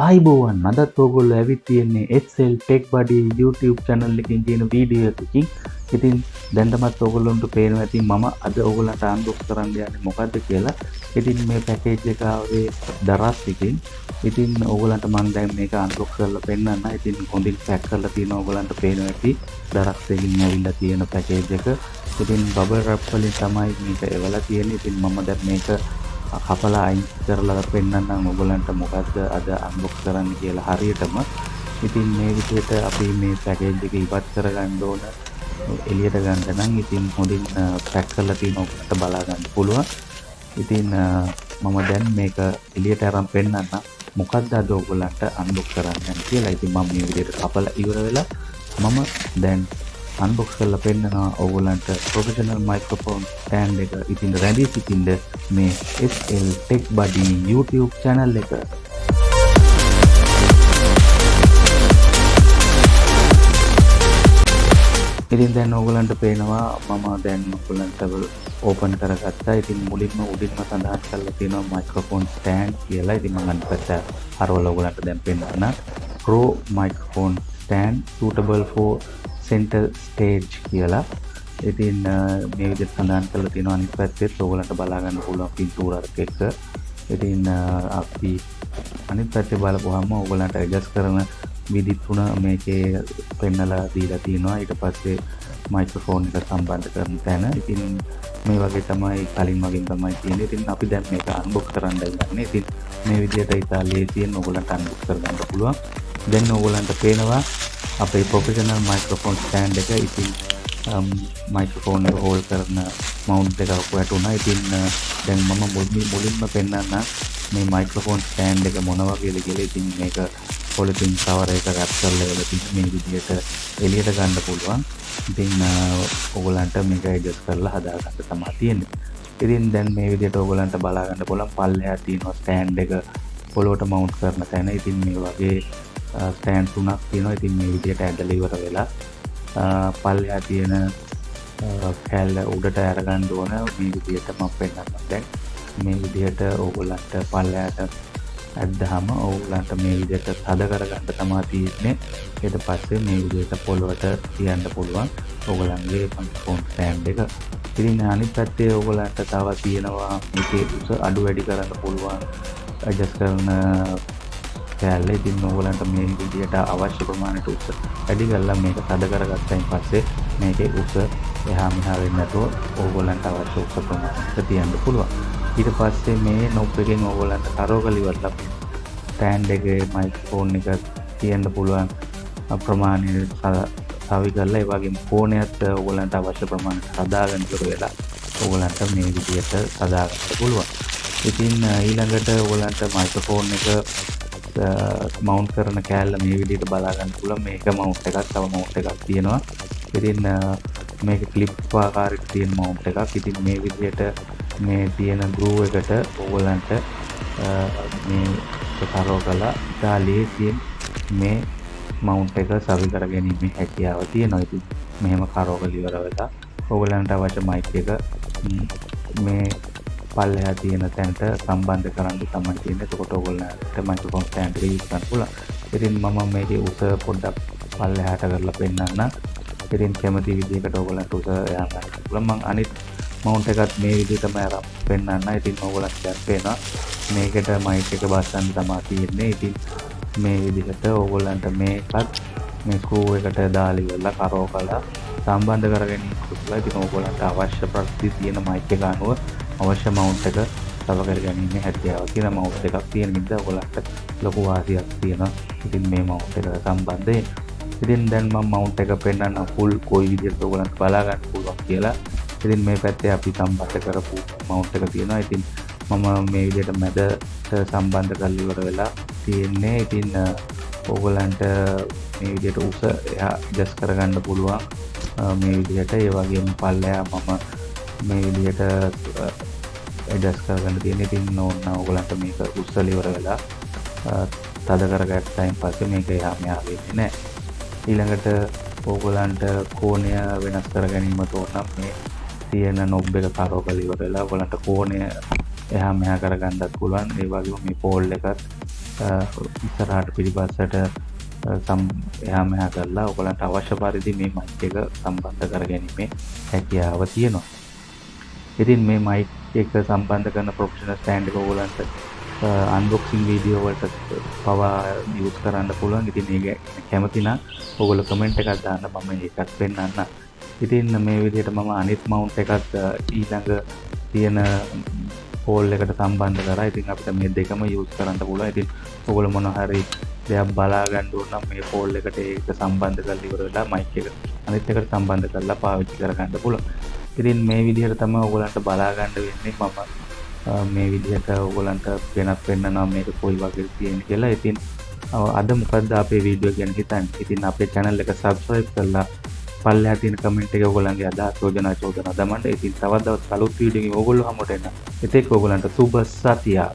ආයිබෝවන් අදත් ඔයගොල්ලෝ ඇවිත් තියෙන්නේ SLTECHBUDDY YouTube channel එකකින් තියෙන වීඩියෝ එකකින්. ඉතින් දැන් තමත් ඔයගොල්ලන්ට පේනවා ඇති මම අද ඔයගොල්ලන්ට අන්බොක්ස් කරන්න යන්නේ මොකද්ද කියලා. ඉතින් මේ පැකේජ් එක ආවේ දරස් එකකින්. ඉතින් ඔයගොල්ලන්ට මම දැන් මේක අන්බොක්ස් කරලා පෙන්නන්න. ඉතින් හොඳින් පැක් කරලා තියෙනවා ඔයගොල්ලන්ට පේනවා ඇති දරස් එකකින් ඇවිල්ලා තියෙන පැකේජ් එක. ඉතින් බබල් රැප් වලින් තමයි මේක එවලා තියෙන්නේ. ඉතින් මම දැන් මේක කපලා අයින් කරලා පෙන්නන්නම් ඔයගොල්ලන්ට මොකද්ද අද අන්බොක්ස් කරන්න කියලා හරියටම. ඉතින් මේ විදිහට අපි මේ පැකේජ් එක ඉවත් කරගන්න ඕන එළියට ගන්න නම් ඉතින් හොඳින් පැක් කරලා තියෙන ඔයගොල්ලන්ට බලා ගන්න පුළුවන්. ඉතින් මම දැන් මේක එළියට අරන් පෙන්නන්නම් මොකද්ද අද ඔයගොල්ලන්ට අන්බොක්ස් කරන්න යන්නේ කියලා. ඉතින් මම මේ විදිහට කපලා ඉවර වෙලා මම දැන් අන්බොක්ස් කරලා පෙන්නනවා ඔයගොල්ලන්ට ප්‍රොෆෙෂනල් මයික්‍රොෆෝන් ස්ටෑන්ඩ් එක. ඉතින් රැඳී සිටින්න මේ SLTECHBUDDY YouTube channel එක. ඉතින් දැන් ඔයගොල්ලන්ට පේනවා මම දැන් ඔයගොල්ලන්ට ඕපන් කරගත්තා. ඉතින් මුලින්ම උඩින්ම සඳහන් කරලා තියෙනවා මයික්‍රොෆෝන් ස්ටෑන්ඩ් කියලා. ඉතින් මම අනිත් පැත්ත හරවලා ඔයගොල්ලන්ට දැන් පෙන්නන්න. Pro microphone stand suitable for center stage කියලා. ඉතින් මේ විදිහට සඳහන් කරලා තියෙනවා අනිත් පැත්තෙත් ඔයගොල්ලන්ට බලා ගන්න පුළුවන් පින්තූරයක් එක්ක. ඉතින් අපි අනිත් පැත්තේ බලපුවාම ඔයගොල්ලන්ට ඇඩ්ජස්ට් කරන විදි තුන මේකේ පෙන්නලා දීලා තියෙනවා. ඊට පස්සේ මයික්‍රොෆෝන් එක සම්බන්ධ කරන තැන. ඉතින් මේ වගේ තමයි කලින් වගේ තමයි තියෙන්නේ. ඉතින් අපි දැන් මේක අන්බොක්ස් කරන්න යන්නේ. ඉතින් මේ විදිහට ඉතාලියේ තියෙන ඔයගොල්ලන්ට අන්බොක්ස් කරගන්න පුළුවන්. දැන් ඔයගොල්ලන්ට පේනවා අපේ ප්‍රොෆෙෂනල් මයික්‍රොෆෝන් ස්ටෑන්ඩ් එක. ඉතින් මයික්‍රොෆෝන් එක හෝල්ඩ් කරන මවුන්ට් එකක් වැටුණා. ඉතින් දැන් මම මුලින්ම පෙන්නන්න මේ මයික්‍රොෆෝන් ස්ටෑන්ඩ් එක මොන වගේද කියලා. ඉතින් මේක පොලිතින් කවර් එක රැප් කරලා ඉවරලා ඉතින් මේ විදිහට එළියට ගන්න පුළුවන්. ඉතින් ඔයගොල්ලන්ට මේක ඇඩ්ජස්ට් කරලා හදාගන්න තමයි තියෙන්නේ. ඉතින් දැන් මේ විදිහට ඔයගොල්ලන්ට බලා ගන්න පුළුවන් පල්ලෙහා තියෙනවා ස්ටෑන්ඩ් එක පොළොවට මවුන්ට් කරන තැන. ඉතින් මේ වගේ ස්ටෑන්ඩ් තුනක් තියෙනවා. ඉතින් මේ විදිහට ඇදලා ඉවර වෙලා පල්ලෙහා තියෙන කැල්ල උඩට අරගන්න ඕන. මේ විදිහට මම පෙන්නන්නම්. දැන් මේ විදිහට ඕගොල්ලන්ට පල්ලෙහාට ඇද්දාම ඕගොල්ලන්ට මේ විදිහට තද කරගන්න තමයි තියෙන්නේ. ඊට පස්සේ මේ විදිහට පොළොවට තියන්න පුළුවන් ඕගොල්ලන්ගේ මයික්‍රොෆෝන් ස්ටෑන්ඩ් එක. ඉතින් අනිත් පැත්තේ ඕගොල්ලන්ට තව තියෙනවා මේකේ උස අඩු වැඩි කරන්න පුළුවන් ඇඩ්ජස්ට් කරන කැල්ල. ඉතින් ඕගොල්ලන්ට මේ විදිහට අවශ්‍ය ප්‍රමාණයට උස වැඩි කරලා මේක තද කරගත්තයින් පස්සේ මේකේ උස එහා මෙහා වෙන්නේ නැතුව ඕගොල්ලන්ට අවශ්‍ය උස ප්‍රමාණයට තියන්න පුළුවන්. ඊට පස්සේ මේ නොබ් එකෙන් ඕගොල්ලන්ට කරෝගල ඉවරලා ස්ටෑන්ඩ් එකේ මයික්‍රොෆෝන් එක තියන්න පුළුවන් ප්‍රමාණය සවි කරලා ඒ වගේම ෆෝනයත් ඕගොල්ලන්ට අවශ්‍ය ප්‍රමාණයට හදාගන්න ඉවර වෙලා ඕගොල්ලන්ට මේ විදිහට හදාගන්න පුළුවන්. ඉතින් ඊළඟට ඕගොල්ලන්ට මයික්‍රොෆෝන් එක මවුන්ට් කරන කෑල්ල මේ විදිහට බලා ගන්න පුළුවන්. මේක මවුන්ට් එකක් තව මවුන්ට් එකක් තියෙනවා. ඉතින් මේක ක්ලිප් ආකාරයට තියෙන මවුන්ට් එකක්. ඉතින් මේ විදිහට මේ තියෙන ග්‍රූව් එකට ඕගොල්ලන්ට මේ කරෝගලා ඉතාලියේ මේ මවුන්ට් එක සවි කර ගැනීමේ හැකියාව තියෙනවා. ඉතින් මෙහෙම කරෝගල ඉවර වෙලා ඕගොල්ලන්ට අවශ්‍ය මයික් එක මේ පල්ලෙහා තියෙන තැනට සම්බන්ධ කරන්න තමයි තියෙන්නේ. එතකොට ඕගොල්ලන්ට මයික්‍රොෆෝන් ස්ටෑන්ඩ් එක යූස් කරන්න පුළුවන්. ඉතින් මම මේකේ උස පොඩ්ඩක් පල්ලෙහාට කරලා පෙන්නන්න. ඉතින් කැමති විදිහකට ඕගොල්ලන්ට උස යන්න පුළුවන්. මම අනිත් මවුන්ට් එකත් මේ විදිහටම අරන් පෙන්නන්න. ඉතින් ඕගොල්ලන්ට දැන් පේනවා මේකට මයික් එක බස්සන්න තමයි තියෙන්නේ. ඉතින් මේ විදිහට ඕගොල්ලන්ට මේකත් මේ ස්ක්‍රූ එකට දාලා ඉවරලා කරෝකලා සම්බන්ධ කරගෙන ඉන්නවා. ඉතින් ඕගොල්ලන්ට අවශ්‍ය ප්‍රති තියෙන මයික් එක අනුව අවශ්‍ය මවුන්ට් එක තව කරගැනීමේ හැකියාව තියෙන මවුන්ට් එකක් තියෙන නිසා ඔයගොල්ලන්ට ලොකු වාසියක් තියෙනවා. ඉතින් මේ මවුන්ට් එකට සම්බන්ධයෙන් ඉතින් දැන් මම මවුන්ට් එක පෙන්නන්න ෆුල් කොයි විදිහට ඔයගොල්ලන්ට බලා ගන්න පුළුවන් කියලා. ඉතින් මේ පැත්තේ අපි සම්බන්ධ කරපු මවුන්ට් එක තියෙනවා. ඉතින් මම මේ විදිහට මැදට සම්බන්ධ කරලා ඉවර වෙලා තියෙන්නේ. ඉතින් ඕගොල්ලන්ට මේ විදිහට උස එහා ඇඩ්ජස්ට් කරගන්න පුළුවන් මේ විදිහට. ඒ වගේම පල්ලෙහා මම මේ විදිහට ඇඩ්ජස්ට් කරගන්න තියෙන්නේ. ඉතින් ඕගොල්ලන්ට මේක උස්සලා ඉවර වෙලා තද කරගත්තායින් පස්සේ මේක එහා මෙහා වෙන්නේ නැහැ. ඊළඟට ඕගොල්ලන්ට කෝණය වෙනස් කර ගැනීමට ඕන නම් මේ තියෙන නොබ් එක කරෝගල ඉවර වෙලා ඔයගොල්ලන්ට කෝණය එහා මෙහා කරගන්නත් පුළුවන්. ඒ වගේම මේ පෝල් එකත් ඉස්සරහට පිටිපස්සට එහා මෙහා කරලා ඔයගලන්ට අවශ්‍ය පරිදි මේ මයික් එක සම්බන්ධ කරගැනීමේ හැකියාව තියෙනවා. ඉතින් මේ මයික් එක සම්බන්ධ කරන ප්‍රොෆෙෂනල් ස්ටෑන්ඩ් එක ඔයගලන්ට අන්බොක්සිං වීඩියෝ වලට පවා යූස් කරන්න පුළුවන්. ඉතින් ඒක කැමති නම් ඔයගොල්ලෝ කමෙන්ට් එකක් දාන්න, මම ඒකත් පෙන්නන්න. ඉතින් මේ විදිහට මම අනිත් මවුන්ට් එකත් ඊළඟ තියෙන පෝල් එකට සම්බන්ධ කරා. ඉතින් අපිට මේ දෙකම යූස් කරන්න පුළුවන්. ඉතින් ඔයගොල්ලෝ මොනවා හරි දෙයක් බලා ගන්න ඕන නම් මේ පෝල් එකට ඒක සම්බන්ධ කරලා ඉවර වෙලා මයික් එක අනිත් එකට සම්බන්ධ කරලා පාවිච්චි කරගන්න පුළුවන්. ඉතින් මේ විදිහට තමයි ඔයගලන්ට බලා ගන්න වෙන්නේ. මම මේ විදිහට ඔයගලන්ට වෙනත් පෙන්නනවා මේක කොයි වගේ තියෙන්නේ කියලා. ඉතින් අද මොකද්ද අපේ වීඩියෝ ගැන හිතන්නේ? ඉතින් අපේ channel එක subscribe කරලා පල්ලෙහා තියෙන කමෙන්ට් එකේ ඔයගලන්ගේ අදහස් චෝදනා දමන්න. ඉතින් තවත් දවස් අලුත් වීඩියෝ එකකින් ඔයගොල්ලෝ හමුවට එන්න. ඒතෙක් ඔයගලන්ට සුබ සතියක්.